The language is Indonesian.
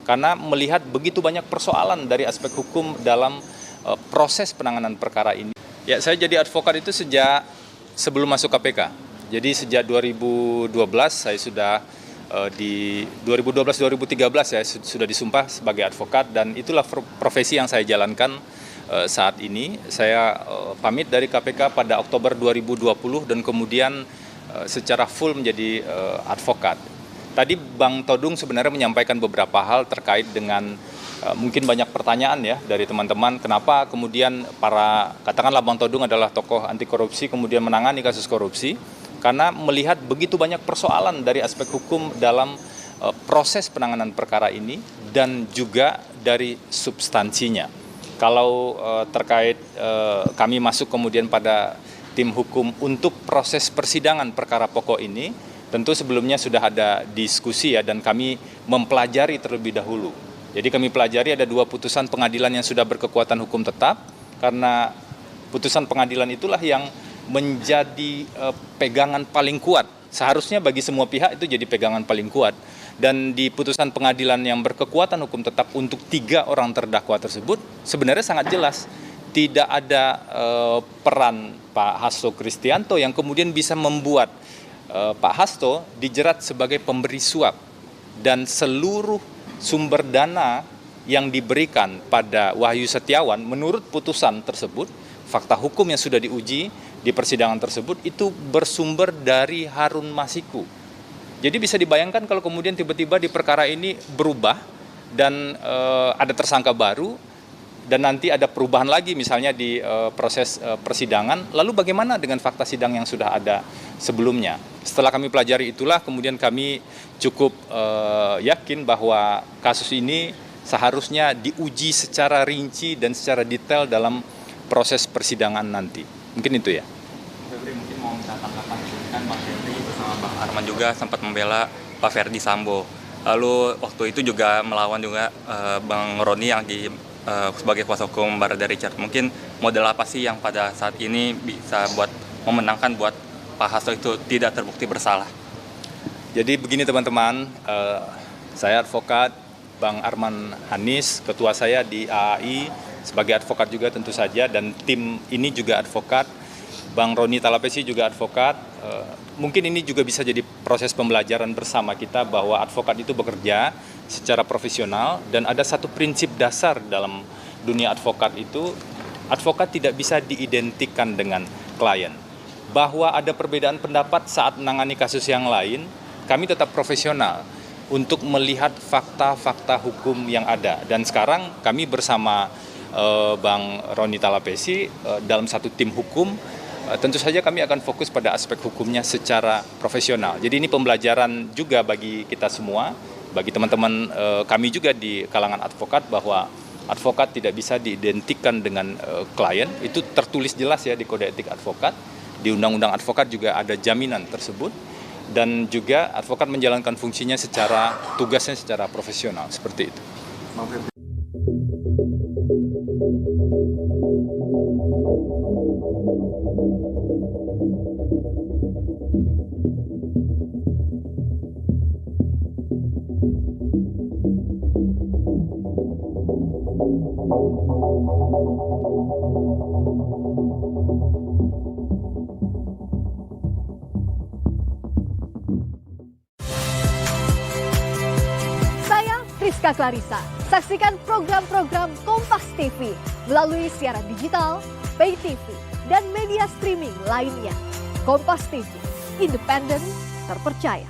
Karena melihat begitu banyak persoalan dari aspek hukum dalam proses penanganan perkara ini. Ya, saya jadi advokat itu sejak sebelum masuk KPK. Jadi sejak 2012 saya sudah di 2012-2013 saya sudah disumpah sebagai advokat, dan itulah profesi yang saya jalankan saat ini. Saya pamit dari KPK pada Oktober 2020 dan kemudian secara full menjadi advokat. Tadi Bang Todung sebenarnya menyampaikan beberapa hal terkait dengan mungkin banyak pertanyaan ya dari teman-teman, kenapa kemudian katakanlah Bang Todung adalah tokoh anti korupsi kemudian menangani kasus korupsi, karena melihat begitu banyak persoalan dari aspek hukum dalam proses penanganan perkara ini dan juga dari substansinya. Kalau terkait kami masuk kemudian pada tim hukum untuk proses persidangan perkara pokok ini, tentu sebelumnya sudah ada diskusi ya, dan kami mempelajari terlebih dahulu. Jadi kami pelajari ada 2 putusan pengadilan yang sudah berkekuatan hukum tetap, karena putusan pengadilan itulah yang menjadi pegangan paling kuat. Seharusnya bagi semua pihak itu jadi pegangan paling kuat. Dan di putusan pengadilan yang berkekuatan hukum tetap untuk 3 orang terdakwa tersebut, sebenarnya sangat jelas tidak ada peran Pak Hasto Kristianto yang kemudian bisa membuat Pak Hasto dijerat sebagai pemberi suap, dan seluruh sumber dana yang diberikan pada Wahyu Setiawan menurut putusan tersebut, fakta hukum yang sudah diuji di persidangan tersebut itu bersumber dari Harun Masiku. Jadi bisa dibayangkan kalau kemudian tiba-tiba di perkara ini berubah dan ada tersangka baru, dan nanti ada perubahan lagi misalnya di proses persidangan, lalu bagaimana dengan fakta sidang yang sudah ada sebelumnya? Setelah kami pelajari itulah kemudian kami cukup yakin bahwa kasus ini seharusnya diuji secara rinci dan secara detail dalam proses persidangan nanti. Mungkin itu ya. Febri, mungkin mau minta tanggapan, kan Bang Febri bersama Bang Arman juga sempat membela Pak Ferdi Sambo. Lalu waktu itu juga melawan juga Bang Roni yang sebagai kuasa hukum Barada Richard. Mungkin model apa sih yang pada saat ini bisa buat memenangkan buat Pak Hasto itu tidak terbukti bersalah? Jadi begini teman-teman, saya advokat, Bang Arman Hanis, ketua saya di AAI, sebagai advokat juga tentu saja, dan tim ini juga advokat, Bang Roni Talapesi juga advokat. Mungkin ini juga bisa jadi proses pembelajaran bersama kita bahwa advokat itu bekerja secara profesional, dan ada satu prinsip dasar dalam dunia advokat itu, advokat tidak bisa diidentikan dengan klien. Bahwa ada perbedaan pendapat saat menangani kasus yang lain, kami tetap profesional untuk melihat fakta-fakta hukum yang ada. Dan sekarang kami bersama Bang Roni Talapesi dalam satu tim hukum, tentu saja kami akan fokus pada aspek hukumnya secara profesional. Jadi ini pembelajaran juga bagi kita semua, bagi teman-teman kami juga di kalangan advokat, bahwa advokat tidak bisa diidentikan dengan klien. Itu tertulis jelas ya di Kode Etik Advokat, di Undang-Undang Advokat juga ada jaminan tersebut, dan juga advokat menjalankan fungsinya tugasnya secara profesional, seperti itu. Saya Rizka Clarissa. Saksikan program-program Kompas TV melalui siaran digital, pay TV, dan media streaming lainnya. Kompas TV, independen, terpercaya.